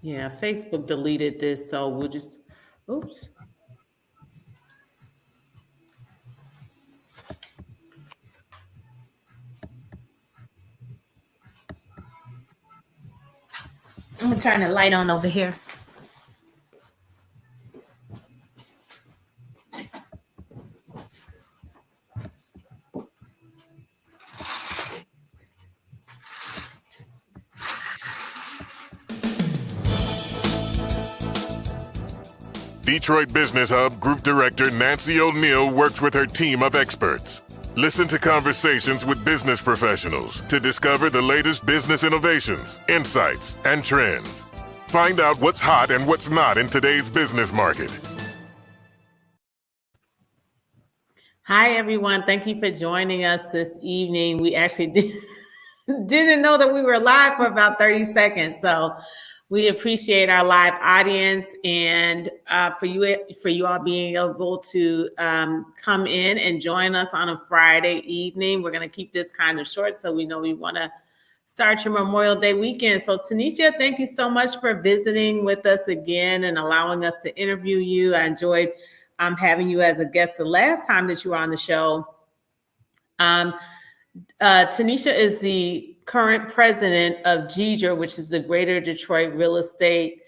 Yeah, Facebook deleted this, so we'll just, oops. I'm gonna turn the light on over here. Detroit Business Hub Group Director Nancy O'Neill works with her team of experts. Listen to conversations with business professionals to discover the latest business innovations, insights, and trends. Find out what's hot and what's not in today's business market. Hi, everyone. Thank you for joining us this evening. We actually didn't know that we were live for about 30 seconds. So we appreciate our live audience and for you all being able to come in and join us on a Friday evening. We're going to keep this kind of short, so we know we want to start your Memorial Day weekend. So Tennitia, thank you so much for visiting with us again and allowing us to interview you. I enjoyed having you as a guest the last time that you were on the show. Tennitia is the current president of GDRA, which is the Greater Detroit Real Estate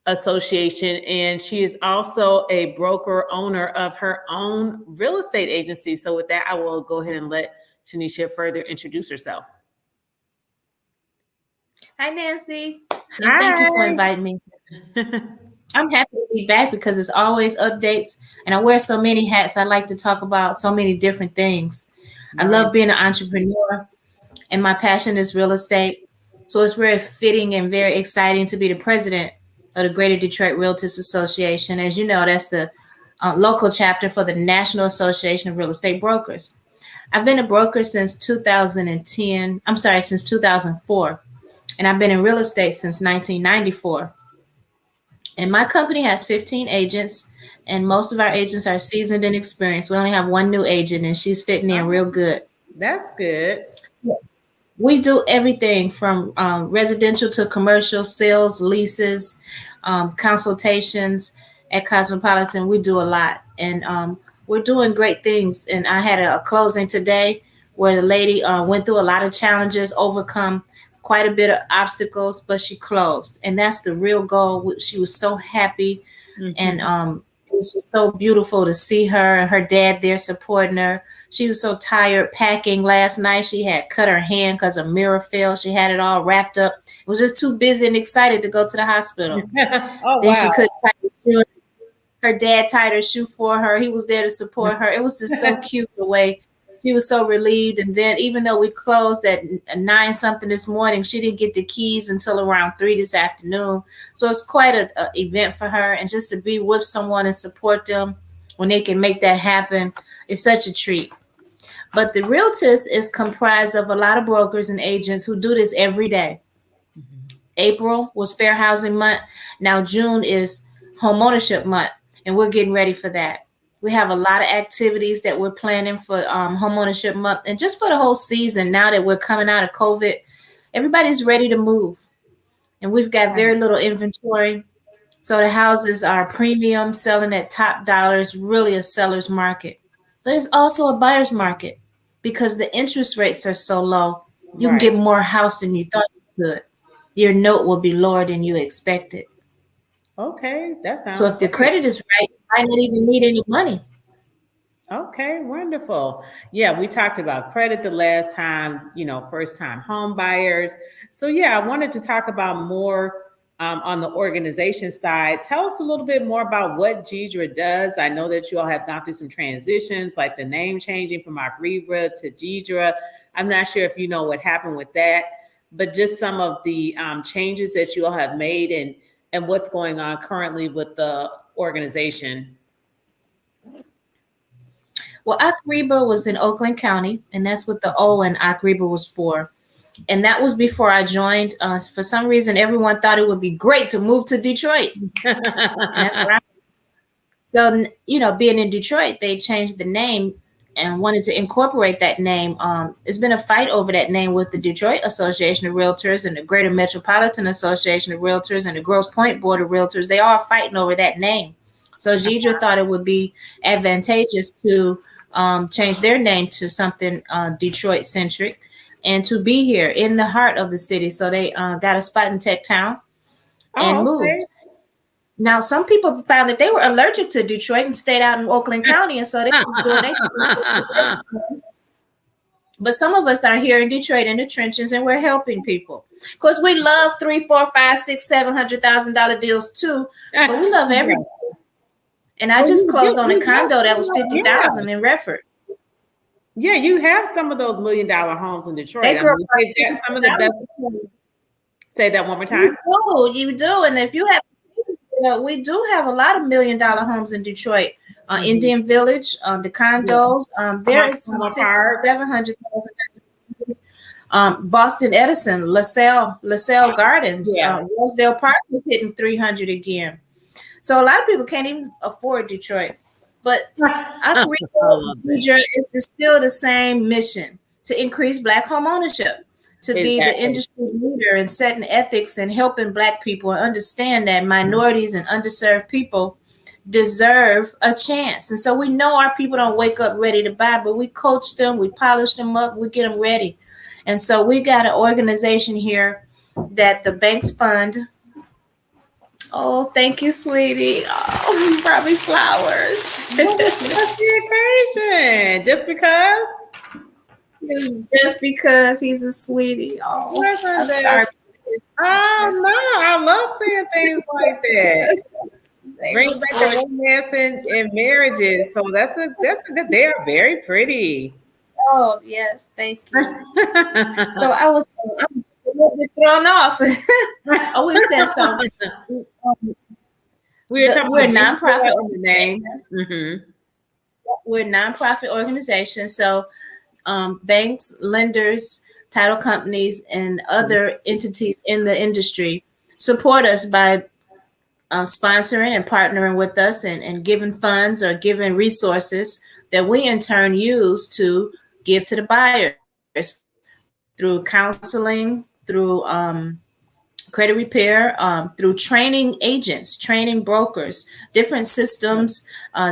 Association, and she is also a broker owner of her own real estate agency. So with that, I will go ahead and let Tennitia further introduce herself. Hi, Nancy. And thank you for inviting me. I'm happy to be back because it's always updates, and I wear so many hats. I like to talk about so many different things. I love being an entrepreneur, and my passion is real estate. So it's very fitting and very exciting to be the president of the Greater Detroit Realtors Association. As you know, that's the local chapter for the National Association of Real Estate Brokers. I've been a broker since 2004, and I've been in real estate since 1994. And my company has 15 agents, and most of our agents are seasoned and experienced. We only have one new agent, and she's fitting in real good. That's good. We do everything from residential to commercial, sales, leases, consultations. At Cosmopolitan, we do a lot, and we're doing great things. And I had a closing today where the lady went through a lot of challenges, overcome quite a bit of obstacles, but she closed. And that's the real goal. She was so happy. And it was just so beautiful to see her and her dad there supporting her. She was so tired packing last night. She had cut her hand because a mirror fell. She had it all wrapped up. It was just too busy and excited to go to the hospital. Oh, then wow. She couldn't tie the shoe. Her dad tied her shoe for her. He was there to support her. It was just so cute the way she was so relieved. And then even though we closed at 9 something this morning, she didn't get the keys until around 3 this afternoon. So it's quite an event for her. And just to be with someone and support them when they can make that happen is such a treat. But the Realtors is comprised of a lot of brokers and agents who do this every day. April was Fair Housing Month. Now June is Homeownership Month, and we're getting ready for that. We have a lot of activities that we're planning for Homeownership Month, and just for the whole season. Now that we're coming out of COVID, everybody's ready to move, and we've got very little inventory. So the houses are premium, selling at top dollars, really a seller's market. But it's also a buyer's market because the interest rates are so low. You can get more house than you thought you could. Your note will be lower than you expected. Okay, that sounds so if the credit is right, you might not even need any money. Okay, wonderful. Yeah, we talked about credit the last time, first time home buyers. So yeah, I wanted to talk about more on the organization side. Tell us a little bit more about what GDRA does. I know that you all have gone through some transitions, like the name changing from Agribra to GDRA. I'm not sure if you know what happened with that, but just some of the changes that you all have made and what's going on currently with the organization. Well, Agribra was in Oakland County, and that's what the O in Agribra was for. And that was before I joined. For some reason, everyone thought it would be great to move to Detroit. That's right. So, being in Detroit, they changed the name and wanted to incorporate that name. It's been a fight over that name with the Detroit Association of Realtors and the Greater Metropolitan Association of Realtors and the Grosse Pointe Board of Realtors. They all fighting over that name. So GDRA thought it would be advantageous to change their name to something Detroit centric and to be here in the heart of the city. So they got a spot in Tech Town and moved. Now, some people found that they were allergic to Detroit and stayed out in Oakland County, and so they was doing their But some of us are here in Detroit in the trenches, and we're helping people. Of course, we love $300,000, $400,000, $500,000, $700,000 deals too, but we love everybody. And I just closed on a condo that was $50,000 in Redford. Yeah, you have some of those $1 million homes in Detroit. They got some of the best. Say that one more time. You do, and if you have. We do have a lot of $1 million homes in Detroit, Indian Village, the condos. There is some $700,000. Boston Edison, LaSalle Gardens, Rosedale Park is hitting 300 again. So a lot of people can't even afford Detroit, but I agree. It's still the same mission to increase Black home ownership. To be the industry leader and setting ethics and helping Black people and understand that minorities and underserved people deserve a chance. And so we know our people don't wake up ready to buy, but we coach them, we polish them up, we get them ready. And so we got an organization here that the banks fund. Oh, thank you, sweetie. Oh, you brought me flowers. That's the occasion. Just because? Just because he's a sweetie. Oh, I'm sorry. Oh no, I love seeing things like that. Bring back the romance and marriages. So that's a good. They are very pretty. Oh yes, thank you. So I'm a little bit thrown off. Oh, we said something. We're a nonprofit organization. Mm-hmm. We're a nonprofit organization. So banks, lenders, title companies, and other entities in the industry support us by sponsoring and partnering with us and giving funds or giving resources that we in turn use to give to the buyers through counseling, through credit repair, through training agents, training brokers, different systems,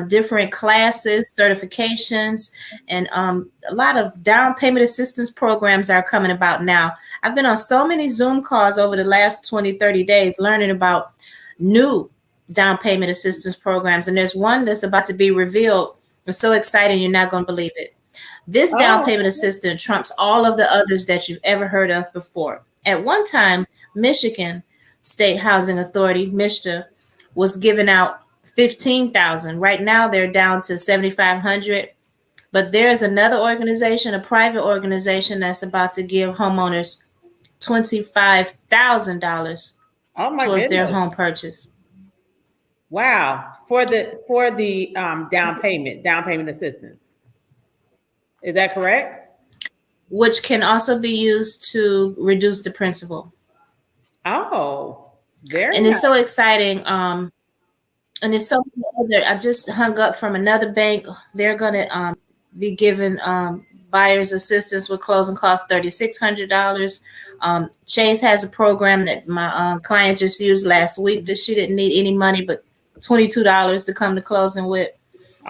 different classes, certifications, and a lot of down payment assistance programs are coming about now. I've been on so many Zoom calls over the last 20, 30 days learning about new down payment assistance programs. And there's one that's about to be revealed. It's so exciting, you're not going to believe it. This down payment assistance trumps all of the others that you've ever heard of before. At one time, Michigan State Housing Authority, MSHTA, was giving out $15,000. Right now, they're down to $7,500. But there's another organization, a private organization, that's about to give homeowners $25,000 towards their home purchase. Wow! For the down payment assistance. Is that correct? Which can also be used to reduce the principal. Oh, very and nice. It's so exciting. And there's so many other. I just hung up from another bank. They're gonna be giving buyers assistance with closing costs $3,600. Chase has a program that my client just used last week that she didn't need any money but $22 to come to closing with.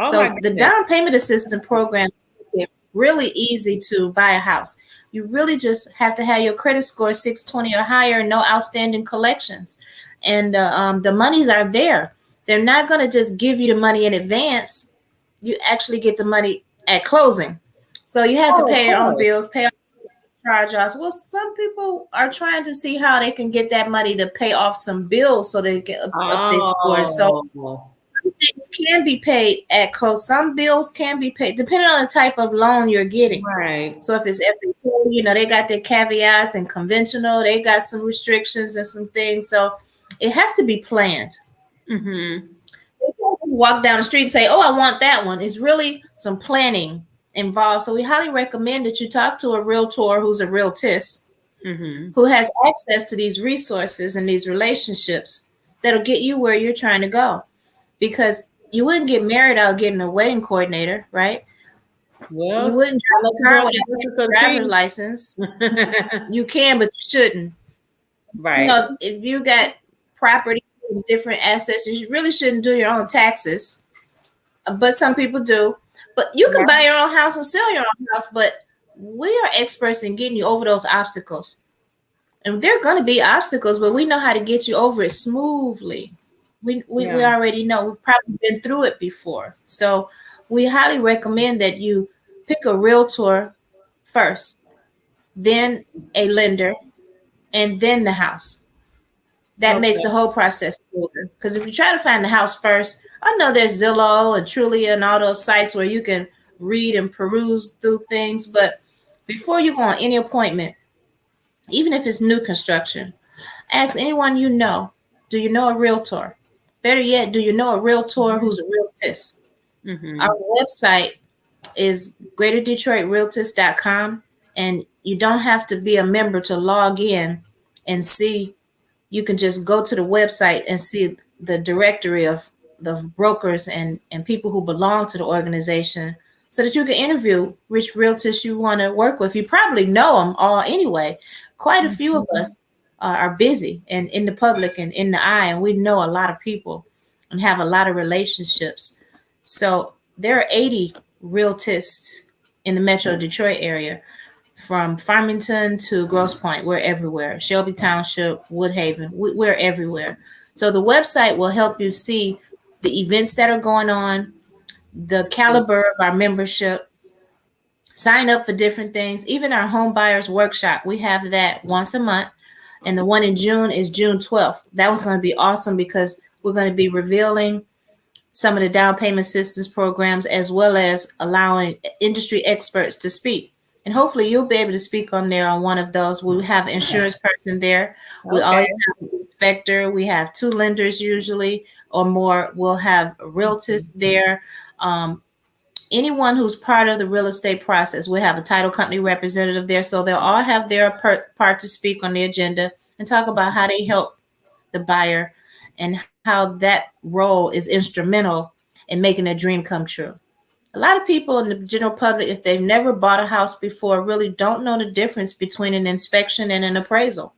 So the down payment assistance program is really easy to buy a house. You really just have to have your credit score 620 or higher, no outstanding collections. And the monies are there. They're not going to just give you the money in advance. You actually get the money at closing. So you have to pay your own bills, pay off charge-offs. Well, some people are trying to see how they can get that money to pay off some bills so they get up their score. So some things can be paid at close. Some bills can be paid depending on the type of loan you're getting. Right. So if it's FHA, they got their caveats, and conventional, they got some restrictions and some things. So it has to be planned. Mm-hmm. You can't walk down the street and say, "Oh, I want that one." It's really some planning involved. So we highly recommend that you talk to a realtor who's a realtist, who has access to these resources and these relationships that'll get you where you're trying to go. Because you wouldn't get married out getting a wedding coordinator, right? Well, You wouldn't I drive let a you car go on without the a justice of the driver's peace. license. You can, but you shouldn't. Right. You know, if you got property and different assets, you really shouldn't do your own taxes. But some people do. But you can buy your own house and sell your own house. But we are experts in getting you over those obstacles. And there are going to be obstacles, but we know how to get you over it smoothly. We already know. We've probably been through it before. So we highly recommend that you pick a realtor first, then a lender, and then the house. That makes the whole process smoother. Because if you try to find the house first, I know there's Zillow and Trulia and all those sites where you can read and peruse through things. But before you go on any appointment, even if it's new construction, ask anyone you know, do you know a realtor? Better yet, do you know a realtor who's a realtist? Our website is greaterdetroitrealtist.com, and you don't have to be a member to log in and see. You can just go to the website and see the directory of the brokers and people who belong to the organization so that you can interview which realtors you want to work with. You probably know them all anyway. Quite a few of us are busy and in the public and in the eye, and we know a lot of people and have a lot of relationships. So there are 80 realtists in the Metro Detroit area. From Farmington to Grosse Pointe, we're everywhere. Shelby Township, Woodhaven, we're everywhere. So the website will help you see the events that are going on, the caliber of our membership, sign up for different things. Even our home buyers workshop, we have that once a month. And the one in June is June 12th. That was going to be awesome because we're going to be revealing some of the down payment assistance programs as well as allowing industry experts to speak. And hopefully you'll be able to speak on there on one of those. We have an insurance person there. We always have an inspector. We have 2 lenders usually or more. We'll have realtors there. Anyone who's part of the real estate process. We have a title company representative there. So they'll all have their part to speak on the agenda and talk about how they help the buyer and how that role is instrumental in making a dream come true. A lot of people in the general public, if they've never bought a house before, really don't know the difference between an inspection and an appraisal.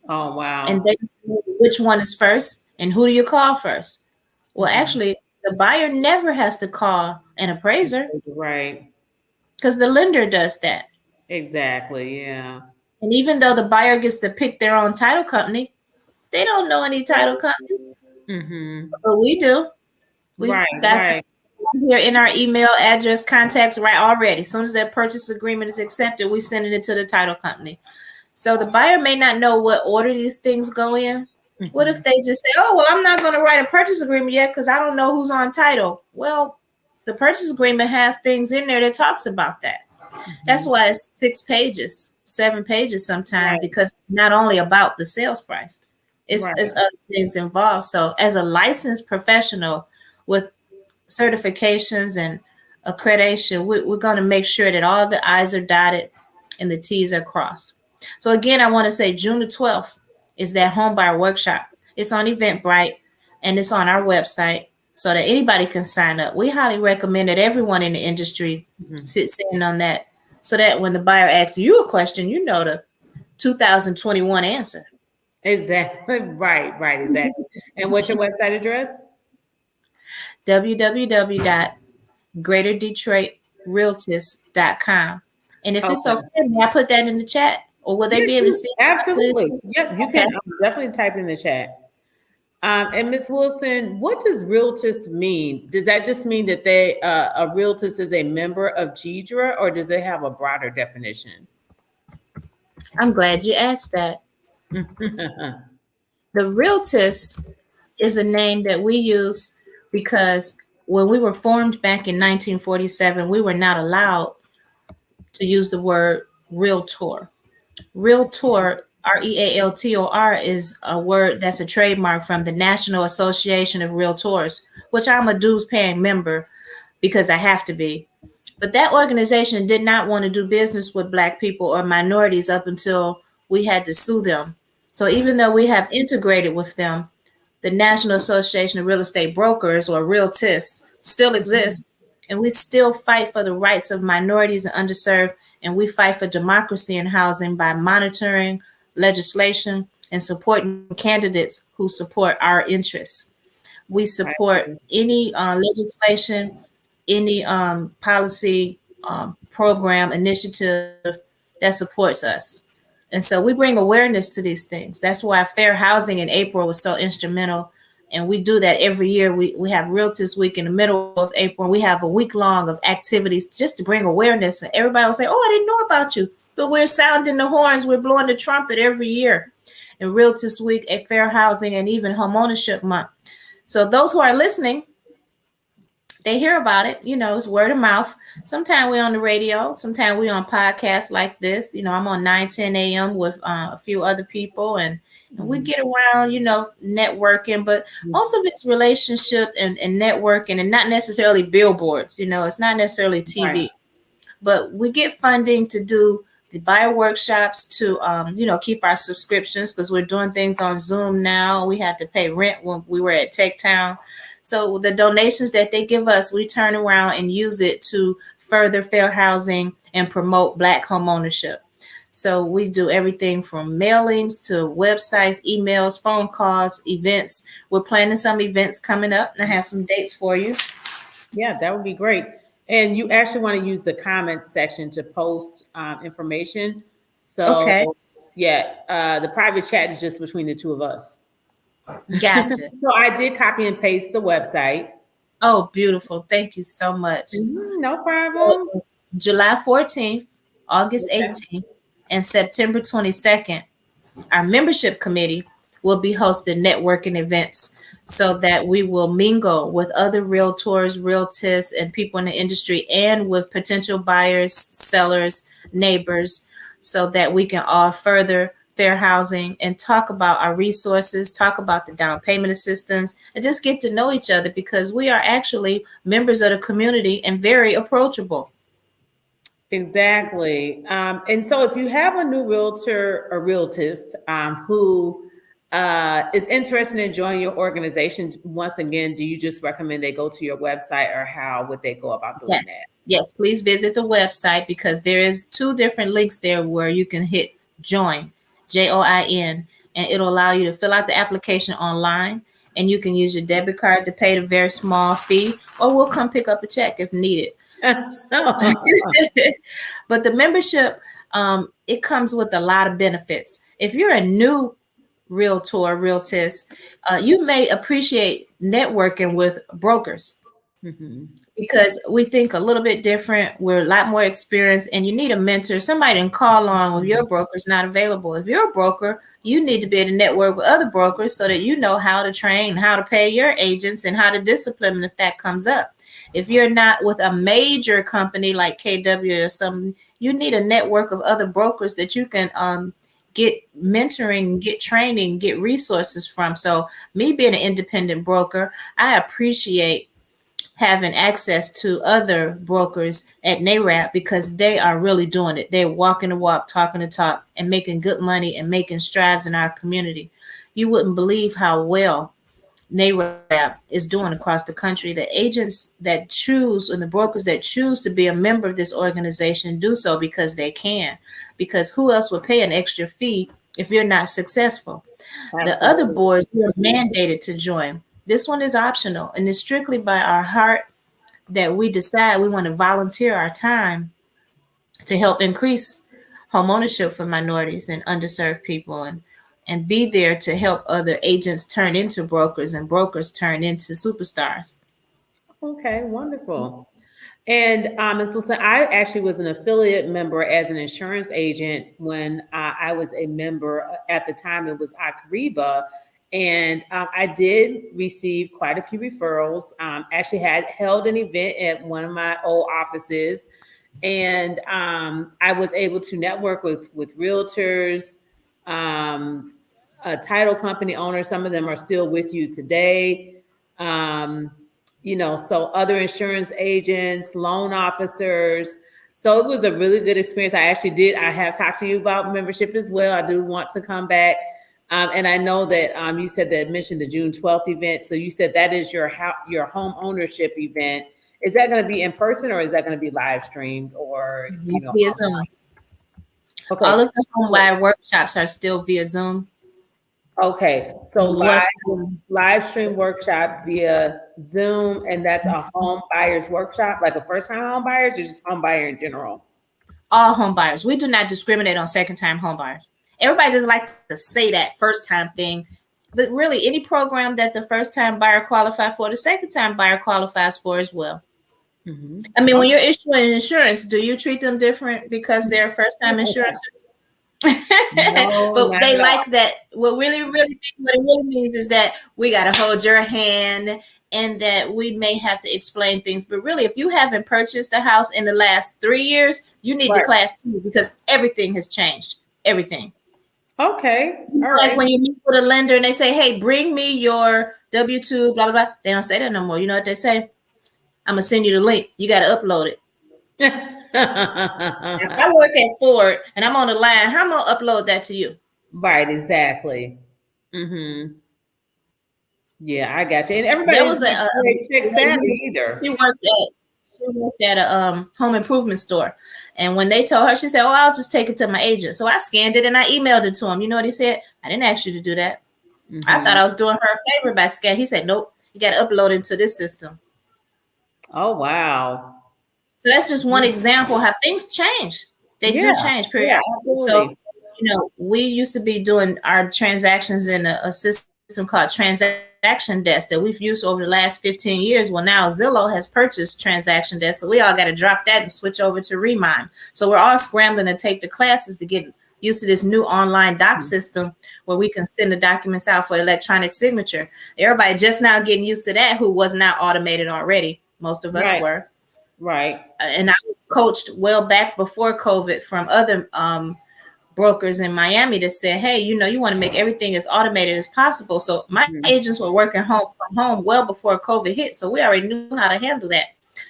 Oh, wow. And they know which one is first and who do you call first? Well, actually, the buyer never has to call an appraiser. Right. Because the lender does that. Exactly. Yeah. And even though the buyer gets to pick their own title company, they don't know any title companies. But we do. We've got here in our email address contacts right already. As soon as that purchase agreement is accepted, we send it to the title company. So the buyer may not know what order these things go in. What if they just say, oh, well, I'm not going to write a purchase agreement yet because I don't know who's on title. Well, the purchase agreement has things in there that talks about that. That's why it's 6 pages, 7 pages sometimes, because not only about the sales price, it's other things involved. So as a licensed professional with certifications and accreditation, we're going to make sure that all the I's are dotted and the T's are crossed. So again, I want to say June the 12th is that homebuyer workshop. It's on Eventbrite and it's on our website so that anybody can sign up. We highly recommend that everyone in the industry sits in on that so that when the buyer asks you a question, you know the 2021 answer. Exactly. Right. Exactly. And what's your website address? www.greaterdetroitrealtist.com. And if it's okay, may I put that in the chat? Or will they be able to see? Absolutely. Yep, you can definitely type in the chat. And Ms. Wilson, what does realtist mean? Does that just mean that a realtist is a member of GDRA, or does it have a broader definition? I'm glad you asked that. The realtist is a name that we use because when we were formed back in 1947, we were not allowed to use the word realtor. Realtor, R-E-A-L-T-O-R, is a word that's a trademark from the National Association of Realtors, which I'm a dues paying member because I have to be. But that organization did not want to do business with Black people or minorities up until we had to sue them. So even though we have integrated with them, the National Association of Real Estate Brokers, or realtists, still exists, And we still fight for the rights of minorities and underserved. And we fight for democracy in housing by monitoring legislation and supporting candidates who support our interests. We support any legislation, any policy, program, initiative that supports us. And so we bring awareness to these things. That's why Fair Housing in April was so instrumental. And we do that every year. We have Realtors Week in the middle of April. We have a week long of activities just to bring awareness. And everybody will say, oh, I didn't know about you. But we're sounding the horns. We're blowing the trumpet every year. And Realtors Week, a Fair Housing, and even Homeownership Month. So those who are listening, they hear about it, it's word of mouth. Sometimes we're on the radio, sometimes we're on podcasts like this. I'm on 9:10 a.m. with a few other people, and we get around, networking, but most of it's relationship and networking, and not necessarily billboards. It's not necessarily TV, right. But we get funding to do the buyer workshops to, keep our subscriptions, because we're doing things on Zoom now. We had to pay rent when we were at Tech Town. So the donations that they give us, we turn around and use it to further fair housing and promote Black home ownership. So we do everything from mailings to websites, emails, phone calls, events. We're planning some events coming up, and I have some dates for you. Yeah, that would be great. And you actually want to use the comments section to post information. So, okay. Yeah, the private chat is just between the two of us. Gotcha. So I did copy and paste the website. Oh, beautiful. Thank you so much. No problem. So, July 14th, August 18th, and September 22nd, our membership committee will be hosting networking events so that we will mingle with other realtors, realtists, and people in the industry, and with potential buyers, sellers, neighbors, so that we can all further fair housing and talk about our resources, talk about the down payment assistance, and just get to know each other, because we are actually members of the community and very approachable. Exactly. And so if you have a new realtor or realtist who is interested in joining your organization, once again, do you just recommend they go to your website, or how would they go about doing that? Yes, please visit the website, because there is 2 different links there where you can hit join. JOIN, and it'll allow you to fill out the application online, and you can use your debit card to pay the very small fee, or we'll come pick up a check if needed. But the membership, it comes with a lot of benefits. If you're a new realtor, realtist, you may appreciate networking with brokers. Because we think a little bit different. We're a lot more experienced, and you need a mentor, somebody to call on when your broker's not available. If you're a broker, you need to be able to network with other brokers so that you know how to train, how to pay your agents, and how to discipline them if that comes up. If you're not with a major company like KW or something, you need a network of other brokers that you can get mentoring, get training, get resources from. So me being an independent broker, I appreciate having access to other brokers at NARAP, because they are really doing it. They're walking the walk, talking the talk, and making good money and making strides in our community. You wouldn't believe how well NARAP is doing across the country. The agents that choose, and the brokers that choose to be a member of this organization, do so because they can. Because who else would pay an extra fee if you're not successful? Absolutely. The other boards, you're mandated to join. This one is optional, and it's strictly by our heart that we decide we want to volunteer our time to help increase homeownership for minorities and underserved people, and be there to help other agents turn into brokers and brokers turn into superstars. Okay, wonderful. And Ms. Wilson, I actually was an affiliate member as an insurance agent when I was a member. At the time, it was Akriba. And I did receive quite a few referrals. Actually had held an event at one of my old offices, and I was able to network with realtors, title company owners. Some of them are still with you today. So other insurance agents, loan officers. So it was a really good experience. I have talked to you about membership as well. I do want to come back. And I know that you said that mentioned the June 12th event. So you said that is your home ownership event. Is that going to be in person or is that going to be live streamed or, Via Zoom. Okay. All of the HomeWire workshops are still via Zoom. Okay. So live stream workshop via Zoom, and that's a home buyers workshop, like a first time home buyers or just home buyer in general? All home buyers. We do not discriminate on second time home buyers. Everybody just like to say that first time thing. But really, any program that the first time buyer qualifies for, the second time buyer qualifies for as well. Mm-hmm. I mean, when you're issuing insurance, do you treat them different because they're first time insurance? No, but they like that. What it really means is that we got to hold your hand and that we may have to explain things. But really, if you haven't purchased a house in the last 3 years, you need the class 2 because everything has changed. Everything. Okay. All like right. when you meet with a lender and they say, hey, bring me your W-2, blah, blah, blah. They don't say that no more. You know what they say? I'm going to send you the link. You got to upload it. If I work at Ford and I'm on the line, how am I going to upload that to you? Right, exactly. Mm-hmm. Yeah, I got you. And everybody was tech savvy either. She worked at a home improvement store. And when they told her, she said, oh, I'll just take it to my agent. So I scanned it and I emailed it to him. You know what he said? I didn't ask you to do that. Mm-hmm. I thought I was doing her a favor by scanning. He said, nope, you got to upload it to this system. Oh, wow. So that's just one example how things change. They do change periodically. So, we used to be doing our transactions in a system called Transaction Desk that we've used over the last 15 years. Well, now Zillow has purchased Transaction Desk. So we all got to drop that and switch over to Remime. So we're all scrambling to take the classes to get used to this new online doc system where we can send the documents out for electronic signature. Everybody just now getting used to that who was not automated already. Most of us were. Right. And I was coached well back before COVID from other brokers in Miami that said, hey, you want to make everything as automated as possible. So my agents were working from home well before COVID hit. So we already knew how to handle that.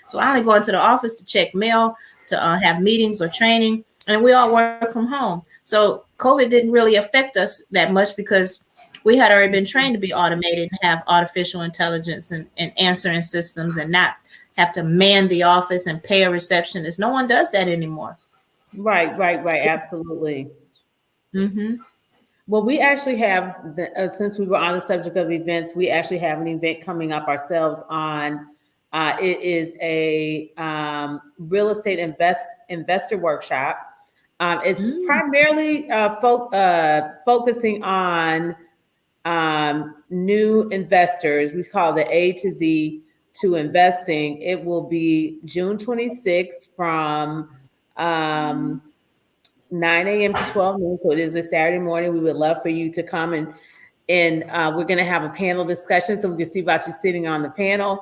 So I only go into the office to check mail, to have meetings or training, and we all work from home. So COVID didn't really affect us that much because we had already been trained to be automated and have artificial intelligence and answering systems and not have to man the office and pay a receptionist. No one does that anymore. Right. Absolutely. Mm-hmm. Well, we actually have, since we were on the subject of events, we actually have an event coming up ourselves on, it is a real estate investor workshop. It's primarily focusing on new investors. We call it the A to Z to investing. It will be June 26th from 9 a.m. to 12 noon. So it is a Saturday morning. We would love for you to come and we're going to have a panel discussion so we can see about you sitting on the panel.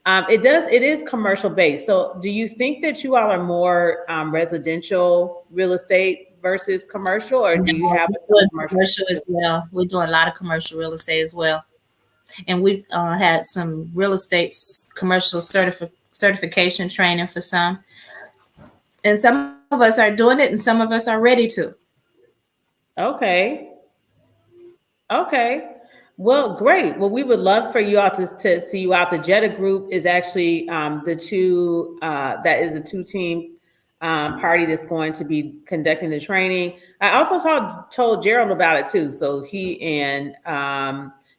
It is commercial based. So do you think that you all are more residential real estate versus commercial, or do you have commercial as well? We're doing a lot of commercial real estate as well. And we've had some real estate commercial certification training for some. And some of us are doing it and some of us are ready to. Okay. Well, great. Well, we would love for you all to see you out. The Jetta group is actually that is a 2-team party that's going to be conducting the training. I also told Gerald about it too. So he and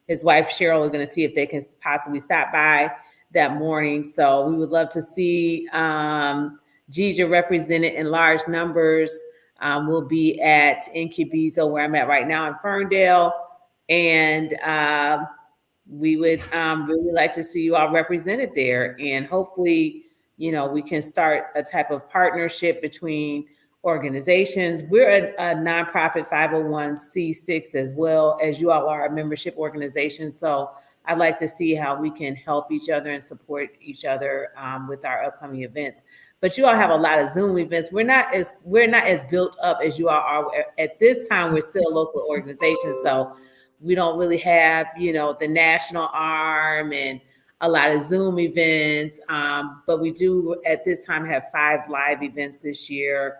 his wife Cheryl are going to see if they can possibly stop by that morning. So we would love to see Gija represented in large numbers. We'll be at Incubizo, where I'm at right now in Ferndale. And we would really like to see you all represented there. And hopefully, we can start a type of partnership between organizations. We're a nonprofit 501c6 as well as you all are a membership organization. So I'd like to see how we can help each other and support each other with our upcoming events. But you all have a lot of Zoom events. We're not as built up as you all are. At this time, we're still a local organization. So we don't really have, the national arm and a lot of Zoom events. But we do at this time have 5 live events this year.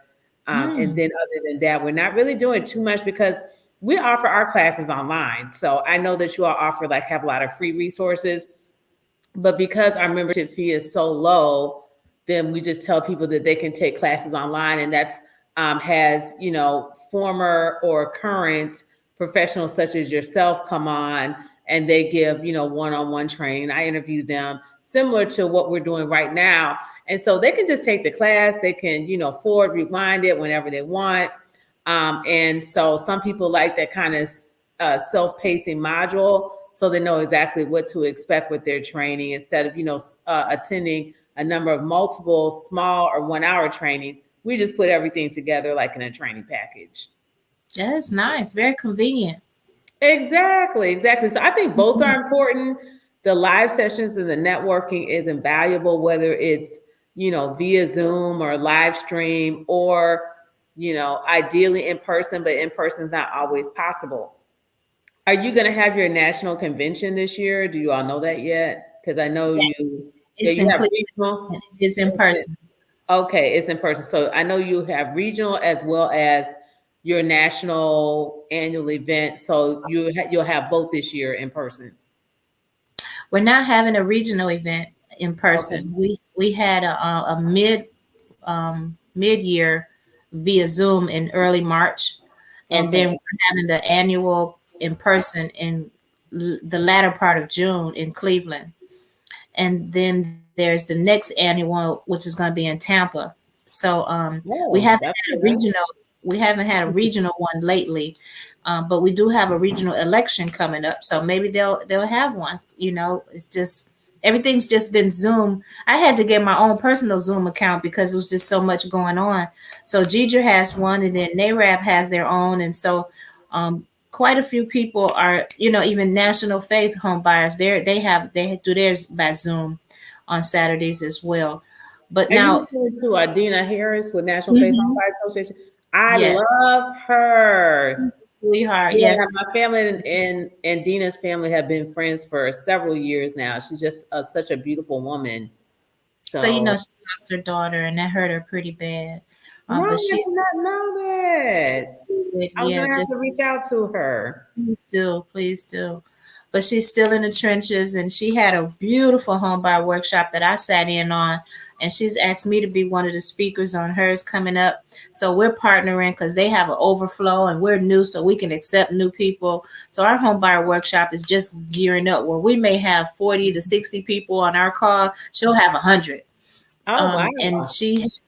And then other than that, we're not really doing too much because we offer our classes online. So I know that you all have a lot of free resources. But because our membership fee is so low, then we just tell people that they can take classes online, and that's has former or current professionals such as yourself come on, and they give one-on-one training. I interview them similar to what we're doing right now, and so they can just take the class. They can forward rewind it whenever they want, and so some people like that kind of self-pacing module, so they know exactly what to expect with their training instead of attending a number of multiple small or 1 hour trainings. We just put everything together like in a training package. That's nice. Very convenient. Exactly. So I think both are important. The live sessions and the networking is invaluable, whether it's via Zoom or live stream, or ideally in person, but in person is not always possible. Are you going to have your national convention this year? Do you all know that yet? Because I know Yeah. you It's have included. regional. It's in person. Okay, it's in person. So I know you have regional as well as your national annual event. So you'll have both this year in person. We're not having a regional event in person. Okay. We had a mid year via Zoom in early March, and then Okay. we're having the annual in person in the latter part of June in Cleveland, and then there's the next annual, which is going to be in Tampa. So we Oh, haven't that's had a nice. regional. We haven't had a regional one lately, but we do have a regional election coming up. So maybe they'll have one. It's just everything's just been Zoom. I had to get my own personal Zoom account because it was just so much going on. So GDRA has one, and then NARAB has their own, and so quite a few people are, even National Faith home buyers. They do theirs by Zoom on Saturdays as well. But Are you now, listening to Adina Harris with National Faith Home mhm, Buyers Association? I yes, love her. sweetheart, Yeah, yes. my family and Dina's family have been friends for several years now. She's just such a beautiful woman. So So, she lost her daughter, and that hurt her pretty bad. right, But I she's did not know that. I'm yeah, gonna have just to reach out to her. please do. But she's still in the trenches, and she had a beautiful home buyer workshop that I sat in on, and she's asked me to be one of the speakers on hers coming up. So we're partnering because they have an overflow, and we're new, so we can accept new people. So our home buyer workshop is just gearing up where we may have 40 to 60 people on our call. She'll have 100. Oh And wow. she has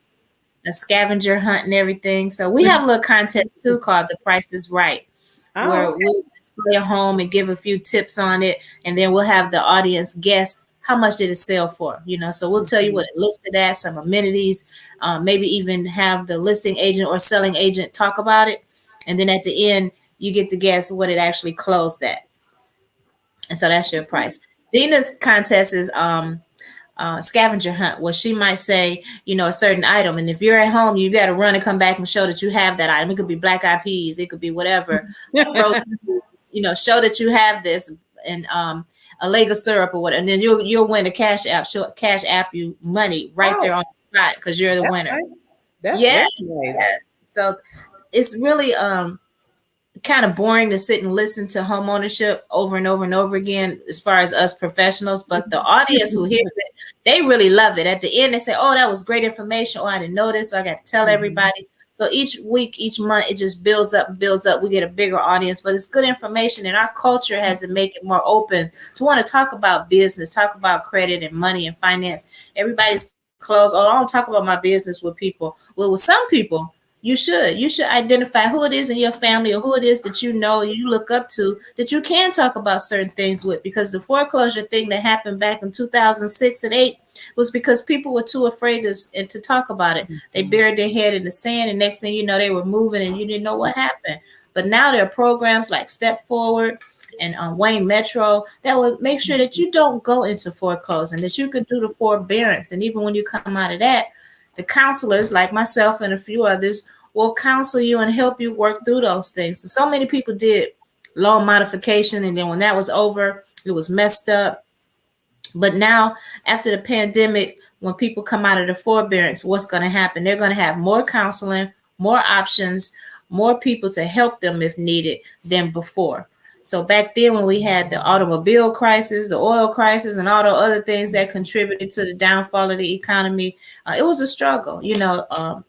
a scavenger hunt and everything. So we have a little contest too called The Price is Right, Oh, where okay. we'll display a home and give a few tips on it, and then we'll have the audience guess how much did it sell for. So we'll tell you what it listed at, some amenities, maybe even have the listing agent or selling agent talk about it, and then at the end you get to guess what it actually closed at, and so that's your price. Dina's contest is scavenger hunt, where she might say, a certain item. And if you're at home, you got to run and come back and show that you have that item. It could be black eyed peas, it could be whatever, frozen foods, show that you have this, and a leg of syrup or whatever. And then you'll win a cash app. She'll cash app you money right Oh, there on the spot because you're the that's winner. nice. That's very Yes, nice. yes. So it's really kind of boring to sit and listen to home ownership over and over and over again as far as us professionals, but the audience who hears it, they really love it. At the end they say, oh, that was great information, oh, I didn't know this, so I got to tell everybody. So each week, each month, it just builds up and builds up. We get a bigger audience, but it's good information, and our culture has to make it more open to want to talk about business, talk about credit and money and finance. Everybody's closed. Oh, I don't talk about my business with people. Well, with some people you should identify who it is in your family or who it is that you look up to, that you can talk about certain things with, because the foreclosure thing that happened back in 2006 and 8 was because people were too afraid to talk about it. They buried their head in the sand, and next thing you know, they were moving and you didn't know what happened. But now there are programs like Step Forward and Wayne Metro that would make sure that you don't go into foreclosure, and that you could do the forbearance. And even when you come out of that, the counselors like myself and a few others will counsel you and help you work through those things. So many people did loan modification, and then when that was over, it was messed up. But now, after the pandemic, when people come out of the forbearance, what's going to happen? They're going to have more counseling, more options, more people to help them if needed than before. So back then when we had the automobile crisis, the oil crisis, and all the other things that contributed to the downfall of the economy, it was a struggle.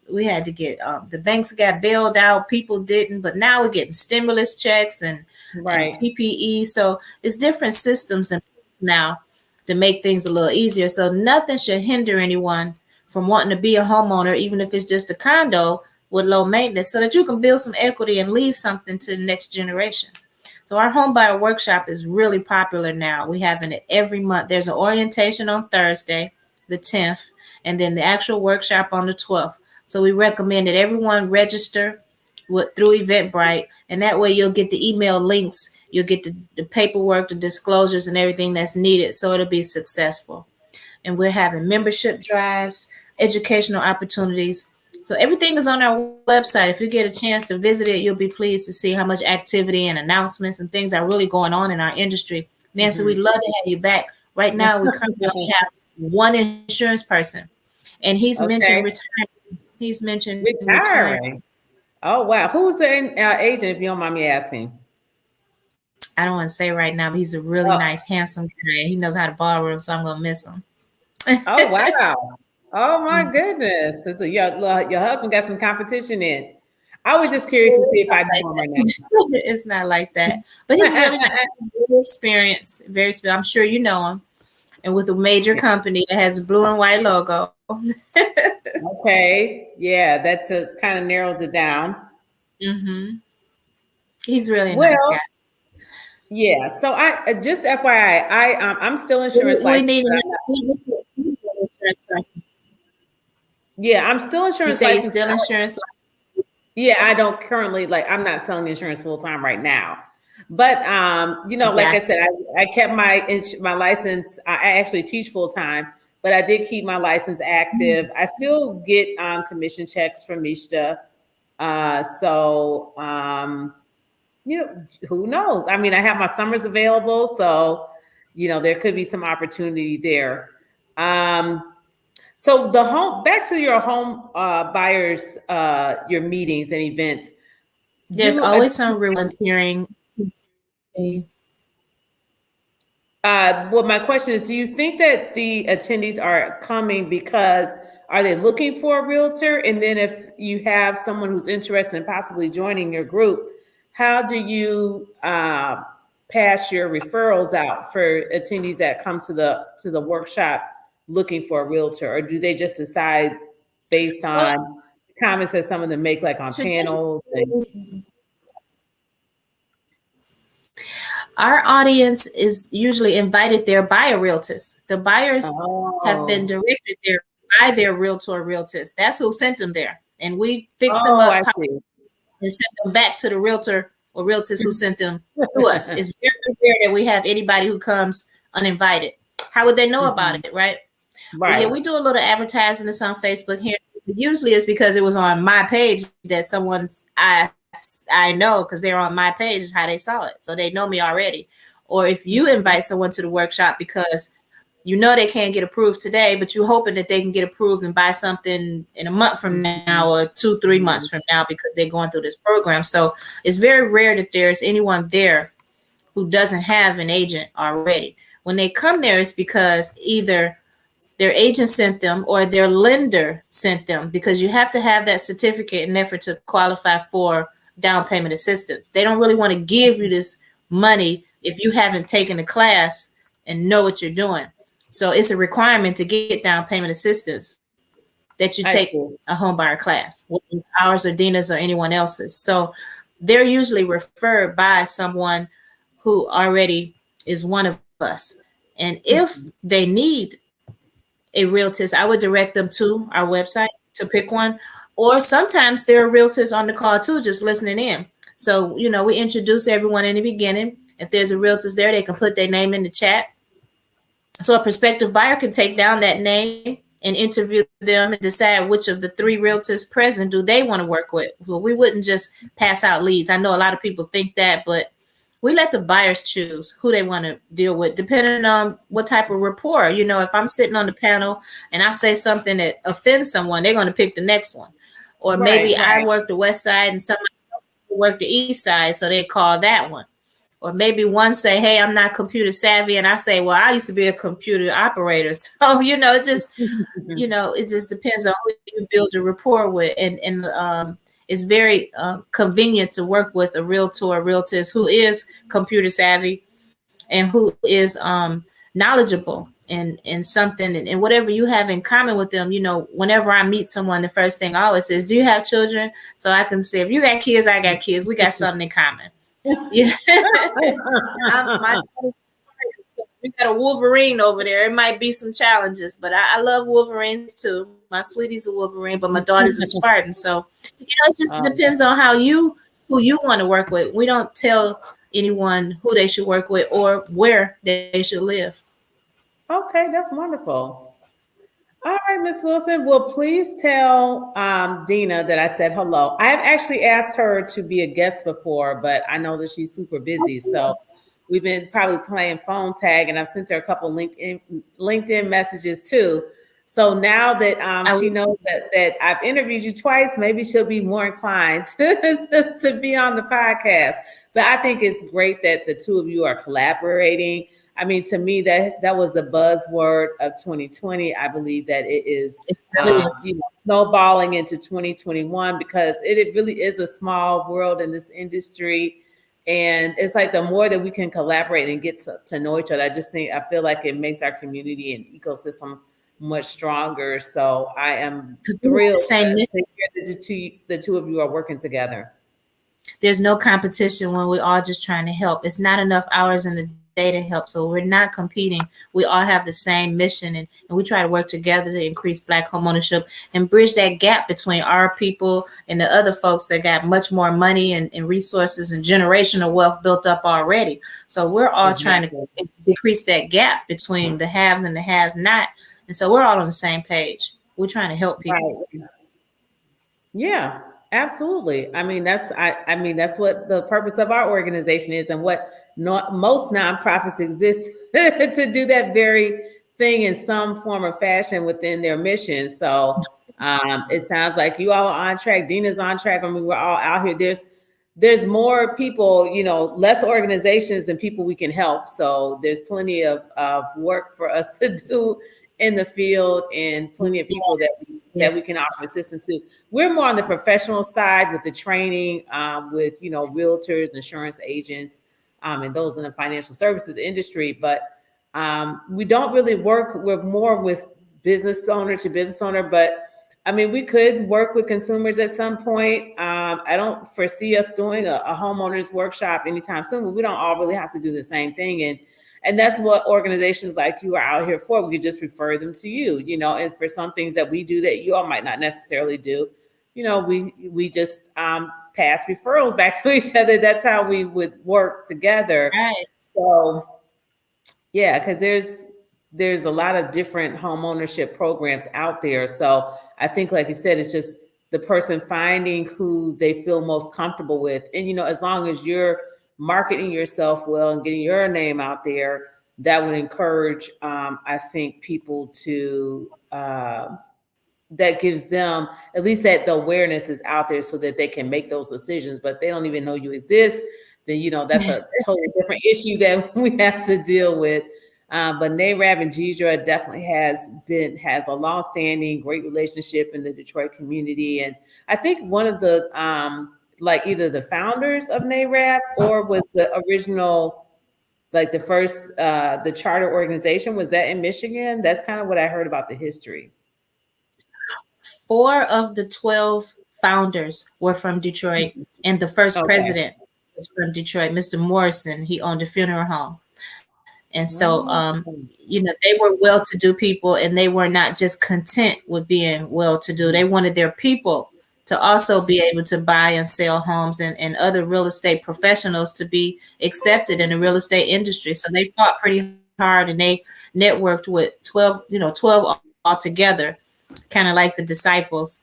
We had to get, the banks got bailed out, people didn't, but now we're getting stimulus checks and PPE. So it's different systems now to make things a little easier. So nothing should hinder anyone from wanting to be a homeowner, even if it's just a condo with low maintenance, so that you can build some equity and leave something to the next generation. So our home buyer workshop is really popular now. We have it every month. There's an orientation on Thursday, the 10th, and then the actual workshop on the 12th. So we recommend that everyone register through Eventbrite, and that way you'll get the email links, you'll get the paperwork, the disclosures, and everything that's needed, so it'll be successful. And we're having membership drives, educational opportunities. So everything is on our website. If you get a chance to visit it, you'll be pleased to see how much activity and announcements and things are really going on in our industry. Nancy, we'd love to have you back. Right now, we currently have one insurance person, and he's mentioned retiring. He's mentioned retiring. Oh, wow. Who's the agent, if you don't mind me asking? I don't want to say right now, but he's a really nice, handsome guy. He knows how to ballroom, so I'm going to miss him. Oh, wow. Oh, my goodness. Your husband got some competition in. I was just curious to see if I know him right now. It's not like that. But he's really very experienced. I'm sure you know him. And with a major company that has a blue and white logo. Okay. Yeah, that kind of narrows it down. Mm-hmm. He's really a nice guy. Yeah. So I just FYI, I'm still insurance licensed. Yeah, I'm still insurance licensed. You say you're still insurance licensed? Yeah, I don't currently, I'm not selling insurance full time right now. But like I said, I kept my license. I actually teach full time, but I did keep my license active. I still get commission checks from Mishta. Who knows? I mean, I have my summers available, so there could be some opportunity there. So back to your home buyers, your meetings and events. There's always some volunteering. Well, my question is, do you think that the attendees are coming because are they looking for a realtor? And then if you have someone who's interested in possibly joining your group, how do you pass your referrals out for attendees that come to the workshop looking for a realtor? Or do they just decide based on comments that some of them make, like on panels? Our audience is usually invited there by a realtors. The buyers have been directed there by their realtors. That's who sent them there. And we fix them up and send them back to the realtor or realtors who sent them to us. It's very rare that we have anybody who comes uninvited. How would they know about it, right? Right. Yeah, we do a little advertising that's on Facebook here. Usually it's because it was on my page that I know, because they're on my page is how they saw it. So they know me already. Or if you invite someone to the workshop because they can't get approved today, but you're hoping that they can get approved and buy something in a month from now or 2-3 months from now because they're going through this program. So it's very rare that there's anyone there who doesn't have an agent already. When they come there, it's because either their agent sent them or their lender sent them, because you have to have that certificate in effort to qualify for down payment assistance. They don't really want to give you this money if you haven't taken a class and know what you're doing. So it's a requirement to get down payment assistance that you take a home buyer class, which is ours or Dina's or anyone else's. So they're usually referred by someone who already is one of us. And if they need a realtor, I would direct them to our website to pick one. Or sometimes there are realtors on the call too, just listening in. So, we introduce everyone in the beginning. If there's a realtor there, they can put their name in the chat. So a prospective buyer can take down that name and interview them and decide which of the 3 realtors present do they want to work with. Well, we wouldn't just pass out leads. I know a lot of people think that, but we let the buyers choose who they want to deal with, depending on what type of rapport. If I'm sitting on the panel and I say something that offends someone, they're going to pick the next one. Or maybe I work the west side and somebody else work the east side, so they call that one. or maybe one say, hey, I'm not computer savvy. And I say, well, I used to be a computer operator. So, it just, it just depends on who you build a rapport with. And it's very convenient to work with a realtor or realtors who is computer savvy and who is knowledgeable in something, and whatever you have in common with them. Whenever I meet someone, the first thing I always say is, do you have children? So I can say, if you got kids, I got kids. We got something in common. Yeah. My daughter's Spartan, so we got a Wolverine over there. It might be some challenges, but I love Wolverines too. My sweetie's a Wolverine, but my daughter's a Spartan. So, it just depends on who you want to work with. We don't tell anyone who they should work with or where they should live. Okay, that's wonderful. All right, Ms. Wilson. Well, please tell Dina that I said hello. I have actually asked her to be a guest before, but I know that she's super busy. So we've been probably playing phone tag, and I've sent her a couple LinkedIn messages too. So now that she knows that I've interviewed you twice, maybe she'll be more inclined to be on the podcast. But I think it's great that the two of you are collaborating. I mean, to me, that was the buzzword of 2020. I believe that it is snowballing into 2021 because it really is a small world in this industry. And it's like the more that we can collaborate and get to know each other, I feel like it makes our community and ecosystem much stronger. So I am thrilled that the two of you are working together. There's no competition when we're all just trying to help. It's not enough hours in the day to help. So we're not competing. We all have the same mission, and we try to work together to increase Black homeownership and bridge that gap between our people and the other folks that got much more money and resources and generational wealth built up already. So we're all trying to decrease that gap between the haves and the have-not. And so we're all on the same page. We're trying to help people. Right. Yeah, absolutely. I mean, that's what the purpose of our organization is, and what most nonprofits exist to do that very thing in some form or fashion within their mission. So it sounds like you all are on track. Dina's on track. I mean, we're all out here. There's more people, less organizations and people we can help. So there's plenty of work for us to do in the field, and plenty of people that we can offer assistance to. We're more on the professional side with the training, with realtors, insurance agents, and those in the financial services industry. But we don't really work. We're more with business owner to business owner. But I mean, we could work with consumers at some point. I don't foresee us doing a homeowners workshop anytime soon. But we don't all really have to do the same thing. And that's what organizations like you are out here for. We could just refer them to you, and for some things that we do that you all might not necessarily do, we just pass referrals back to each other. That's how we would work together. Right. So, yeah, because there's a lot of different home ownership programs out there. So I think, like you said, it's just the person finding who they feel most comfortable with. And, as long as you're marketing yourself well and getting your name out there, that would encourage, I think, people to, that gives them at least that the awareness is out there so that they can make those decisions. But if they don't even know you exist, then, that's a totally different issue that we have to deal with. But NARAB and GDRA definitely has a longstanding great relationship in the Detroit community. And I think one of the, like either the founders of NARAB or was the original, like the first, the charter organization, was that in Michigan? That's kind of what I heard about the history. 4 of the 12 founders were from Detroit, and the first president was from Detroit, Mr. Morrison. He owned a funeral home. And so, they were well-to-do people, and they were not just content with being well-to-do. They wanted their people to also be able to buy and sell homes, and other real estate professionals to be accepted in the real estate industry. So they fought pretty hard, and they networked with 12 altogether, kind of like the disciples,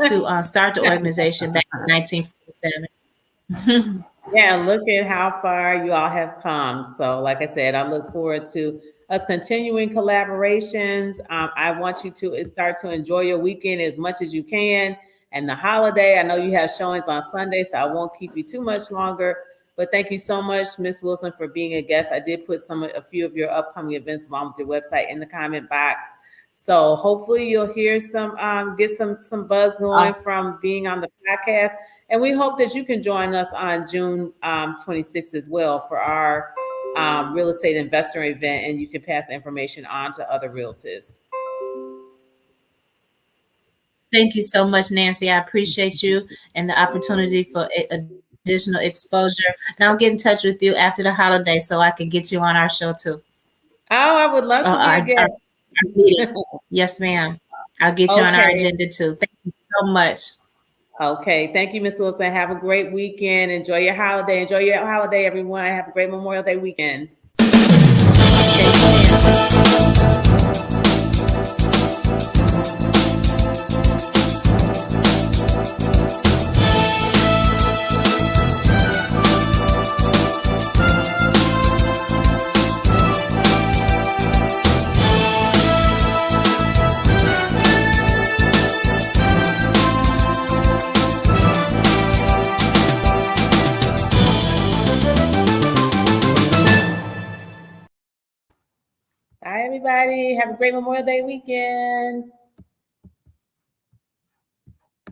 to start the organization back in 1947. Yeah, look at how far you all have come. So like I said, I look forward to us continuing collaborations. I want you to start to enjoy your weekend as much as you can. And the holiday, I know you have showings on Sunday, so I won't keep you too much longer. But thank you so much, Ms. Wilson, for being a guest. I did put a few of your upcoming events along with your website in the comment box. So hopefully you'll hear get some buzz going from being on the podcast. And we hope that you can join us on June 26th as well for our real estate investor event, and you can pass the information on to other realtors. Thank you so much, Nancy. I appreciate you and the opportunity for additional exposure. And I'll get in touch with you after the holiday so I can get you on our show too. Oh, I would love to be a guest. Our meeting. Yes, ma'am. I'll get you on our agenda too. Thank you so much. Okay. Thank you, Ms. Wilson. Have a great weekend. Enjoy your holiday. Enjoy your holiday, everyone. Have a great Memorial Day weekend. Bye, everybody. Have a great Memorial Day weekend.